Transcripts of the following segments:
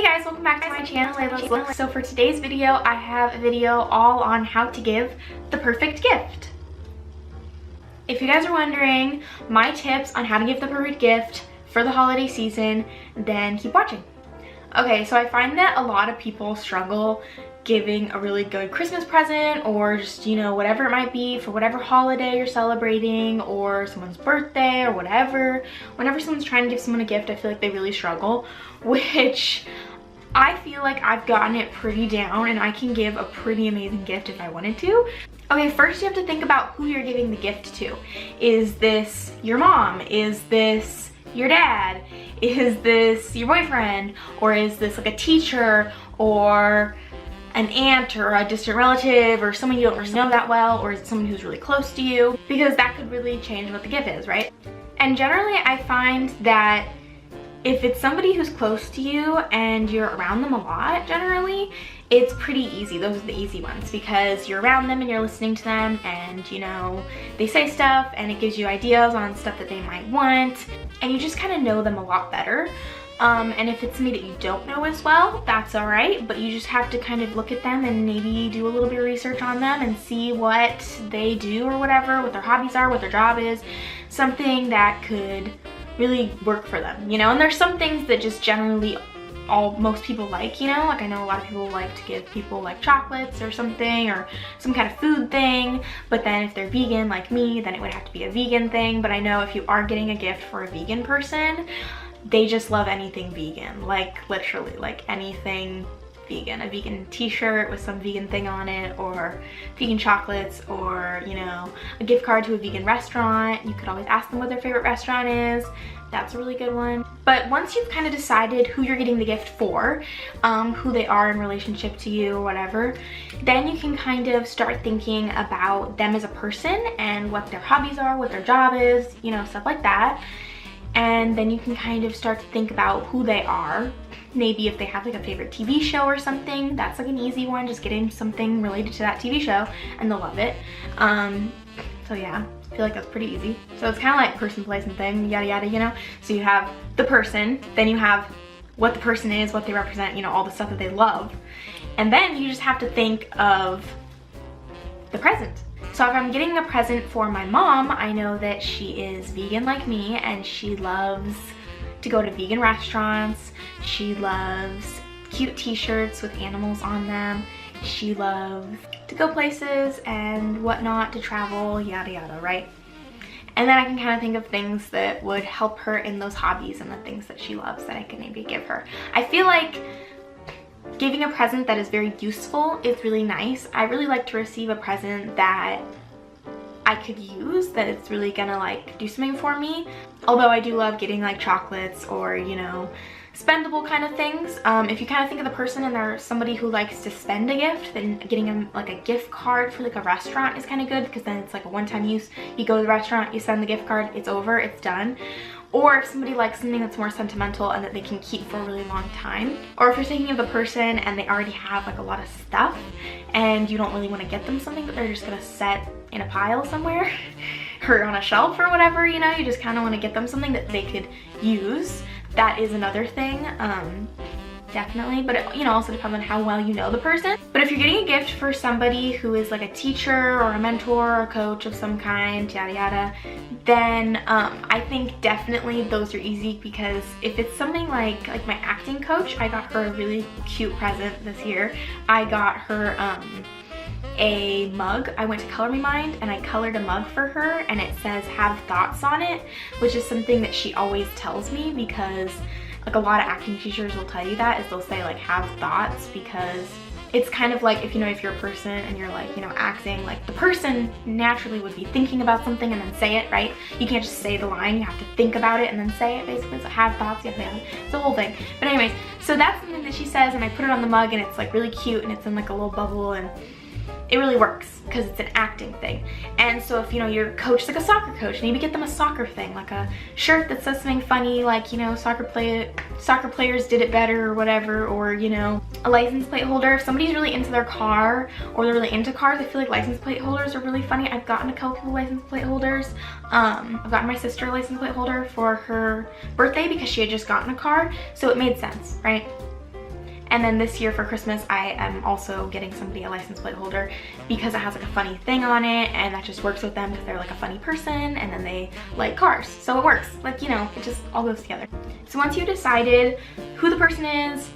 guys, welcome back to my channel, Layla's Look. So for today's video, I have a video all on how to give the perfect gift. If you guys are wondering my tips on how to give the perfect gift for the holiday season, then keep watching. Okay, so I find that a lot of people struggle giving a really good Christmas present, or just, you know, whatever it might be for whatever holiday you're celebrating, or someone's birthday or whatever. Whenever someone's trying to give someone a gift, I feel like they really struggle, which I feel like I've gotten it pretty down and I can give a pretty amazing gift if I wanted to. Okay, first you have to think about who you're giving the gift to. Is this your mom? Is this your dad? Is this your boyfriend? Or is this like a teacher or an aunt or a distant relative or someone you don't really know that well, or is it someone who's really close to you? Because that could really change what the gift is, right? And generally I find that if it's somebody who's close to you and you're around them a lot, generally, it's pretty easy. Those are the easy ones because you're around them and you're listening to them, and you know, they say stuff and it gives you ideas on stuff that they might want, and you just kind of know them a lot better. And if it's somebody that you don't know as well, that's all right, but you just have to kind of look at them and maybe do a little bit of research on them and see what they do or whatever, what their hobbies are, what their job is, something that could really work for them, you know? And there's some things that just generally most people like, you know? Like I know a lot of people like to give people like chocolates or something, or some kind of food thing, but then if they're vegan like me, then it would have to be a vegan thing. But I know if you are getting a gift for a vegan person, they just love anything vegan, like literally like anything vegan. A vegan t-shirt with some vegan thing on it, or vegan chocolates, or, you know, a gift card to a vegan restaurant. You could always ask them what their favorite restaurant is. That's a really good one. But once you've kind of decided who you're getting the gift for, who they are in relationship to you or whatever, then you can kind of start thinking about them as a person and what their hobbies are, what their job is, you know, stuff like that. And then you can kind of start to think about who they are. Maybe if they have like a favorite TV show or something, that's like an easy one. Just get in something related to that TV show and they'll love it. So yeah, I feel like that's pretty easy. So it's kind of like person, place, and thing, yada yada, you know? So you have the person, then you have what the person is, what they represent, you know, all the stuff that they love. And then you just have to think of the present. So if I'm getting a present for my mom, I know that she is vegan like me and she loves to go to vegan restaurants. She loves cute t-shirts with animals on them. She loves to go places and whatnot, to travel, yada yada, right? And then I can kind of think of things that would help her in those hobbies and the things that she loves that I can maybe give her. I feel like giving a present that is very useful is really nice. I really like to receive a present that I could use, that it's really gonna like do something for me. Although I do love getting like chocolates or, you know, spendable kind of things. If you kind of think of the person and they're somebody who likes to spend a gift, then getting them like a gift card for like a restaurant is kind of good, because then it's like a one-time use. You go to the restaurant, you send the gift card, it's over, it's done. Or if somebody likes something that's more sentimental and that they can keep for a really long time. Or if you're thinking of the person and they already have like a lot of stuff and you don't really want to get them something that they're just gonna set in a pile somewhere or on a shelf or whatever, you know, you just kind of want to get them something that they could use. That is another thing, definitely, but it, you know, also depends on how well you know the person. But if you're getting a gift for somebody who is like a teacher or a mentor or a coach of some kind, yada yada, then I think definitely those are easy, because if it's something like my acting coach, I got her a really cute present this year. I got her a mug. I went to Color Me Mind and I colored a mug for her, and it says "have thoughts" on it, which is something that she always tells me, because like a lot of acting teachers will tell you that, is they'll say like "have thoughts," because it's kind of like, if you know, if you're a person and you're like, you know, acting, like the person naturally would be thinking about something and then say it, right? You can't just say the line, you have to think about it and then say it, basically. So have thoughts, yeah, it's the whole thing. But anyways, so that's something that she says, and I put it on the mug and it's like really cute and it's in like a little bubble, and it really works because it's an acting thing. And so if, you know, your coach is like a soccer coach, maybe get them a soccer thing, like a shirt that says something funny, like, you know, soccer players did it better or whatever, or, you know, a license plate holder. If somebody's really into their car or they're really into cars, I feel like license plate holders are really funny. I've gotten a couple of license plate holders. I've gotten my sister a license plate holder for her birthday because she had just gotten a car, so it made sense, right? And then this year for Christmas, I am also getting somebody a license plate holder because it has like a funny thing on it, and that just works with them because they're like a funny person and then they like cars. So it works, like, you know, it just all goes together. So once you've decided who the person is,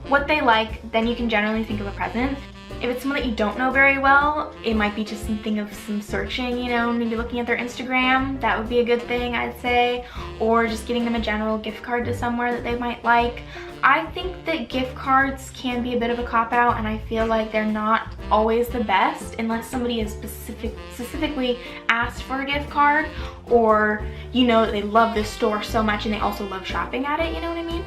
what they like, then you can generally think of a present. If it's someone that you don't know very well, it might be just something of some searching, you know, maybe looking at their Instagram. That would be a good thing, I'd say. Or just getting them a general gift card to somewhere that they might like. I think that gift cards can be a bit of a cop-out, and I feel like they're not always the best unless somebody is specifically asked for a gift card, or you know that they love this store so much and they also love shopping at it, you know what I mean?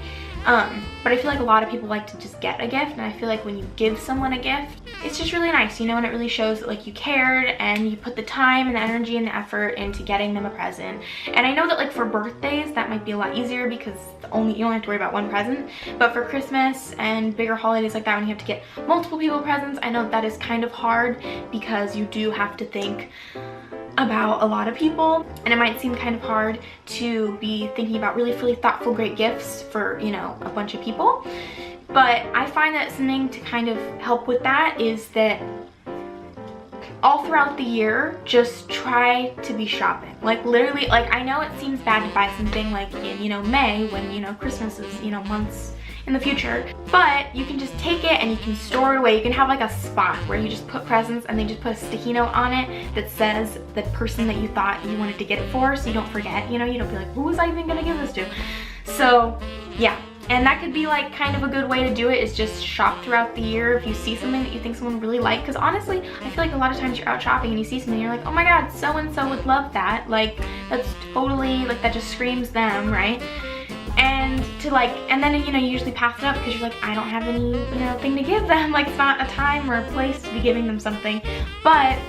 But I feel like a lot of people like to just get a gift, and I feel like when you give someone a gift, it's just really nice, you know, and it really shows that like you cared and you put the time and the energy and the effort into getting them a present. And I know that like for birthdays that might be a lot easier because you only have to worry about one present, but for Christmas and bigger holidays like that, when you have to get multiple people presents, I know that is kind of hard because you do have to think about a lot of people, and it might seem kind of hard to be thinking about really thoughtful, great gifts for, you know, a bunch of people. But I find that something to kind of help with that is that all throughout the year, just try to be shopping. Like literally, like I know it seems bad to buy something like in, you know, May when, you know, Christmas is, you know, months in the future, but you can just take it and you can store it away. You can have like a spot where you just put presents and they just put a sticky note on it that says the person that you thought you wanted to get it for, so you don't forget, you know, you don't be like, who was I even gonna give this to? So yeah, and that could be like kind of a good way to do it, is just shop throughout the year if you see something that you think someone really like, because honestly I feel like a lot of times you're out shopping and you see something and you're like, oh my god, so and so would love that, like that's totally, like that just screams them, right? And to like, and then, you know, you usually pass it up because you're like, I don't have any, you know, thing to give them, like it's not a time or a place to be giving them something. But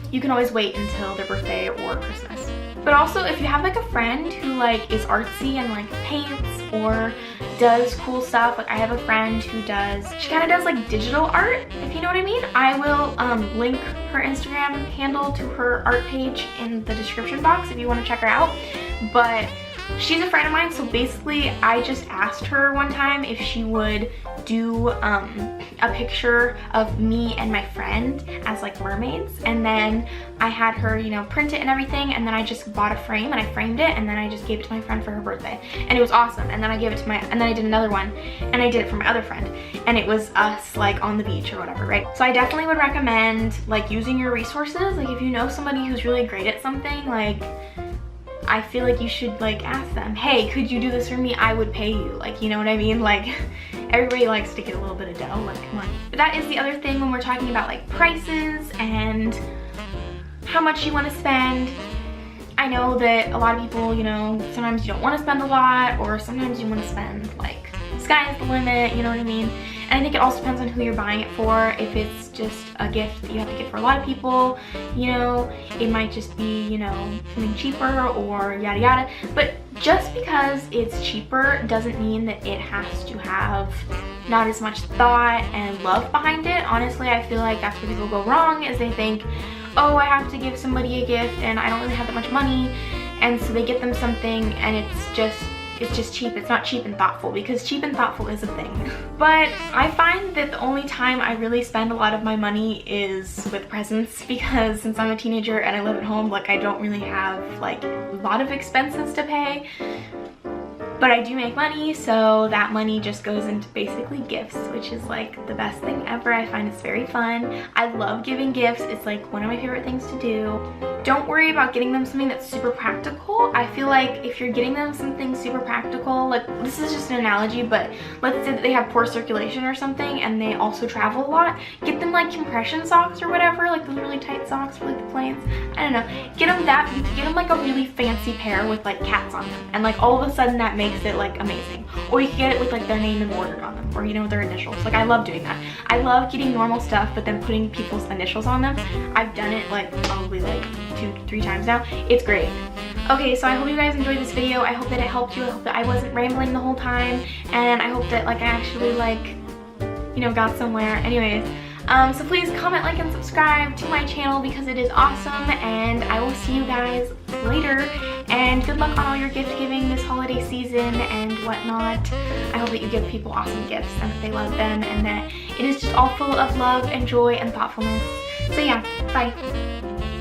you can always wait until their birthday or Christmas. But also if you have like a friend who like is artsy and like paints or does cool stuff, like I have a friend who does, she kind of does like digital art, if you know what I mean. I will link her Instagram handle to her art page in the description box if you want to check her out. But she's a friend of mine, so basically I just asked her one time if she would do a picture of me and my friend as like mermaids, and then I had her, you know, print it and everything, and then I just bought a frame and I framed it, and then I just gave it to my friend for her birthday, and it was awesome. And then I gave it to my, and then I did another one and I did it for my other friend, and it was us like on the beach or whatever, right? So I definitely would recommend like using your resources. Like if you know somebody who's really great at something, like I feel like you should like ask them, hey, could you do this for me? I would pay you, like, you know what I mean? Like everybody likes to get a little bit of dough, like come on. But that is the other thing when we're talking about like prices and how much you want to spend. I know that a lot of people, you know, sometimes you don't want to spend a lot, or sometimes you want to spend like sky is the limit, you know what I mean? And I think it also depends on who you're buying it for. If it's just a gift that you have to get for a lot of people, you know, it might just be, you know, something cheaper or yada yada. But just because it's cheaper doesn't mean that it has to have not as much thought and love behind it. Honestly, I feel like that's where people go wrong, is they think, oh, I have to give somebody a gift and I don't really have that much money, and so they get them something and it's just cheap. It's not cheap and thoughtful, because cheap and thoughtful is a thing. But I find that the only time I really spend a lot of my money is with presents, because since I'm a teenager and I live at home, like I don't really have like a lot of expenses to pay. But I do make money, so that money just goes into basically gifts, which is like the best thing ever. I find it's very fun. I love giving gifts. It's like one of my favorite things to do. Don't worry about getting them something that's super practical. I feel like if you're getting them something super practical, like this is just an analogy, but let's say that they have poor circulation or something and they also travel a lot, get them like compression socks or whatever, like those really tight socks for like the planes. I don't know. Get them that, get them like a really fancy pair with like cats on them, and like all of a sudden that makes it like amazing. Or you can get it with like their name embroidered on them, or you know, their initials. Like I love doing that. I love getting normal stuff but then putting people's initials on them. I've done it like probably like 2-3 times now. It's great. Okay, so I hope you guys enjoyed this video. I hope that it helped you. I hope that I wasn't rambling the whole time, and I hope that like I actually like, you know, got somewhere. Anyways, So please comment, like, and subscribe to my channel because it is awesome, and I will see you guys later. And good luck on all your gift giving this holiday season and whatnot. I hope that you give people awesome gifts and that they love them and that it is just all full of love and joy and thoughtfulness. So yeah, bye.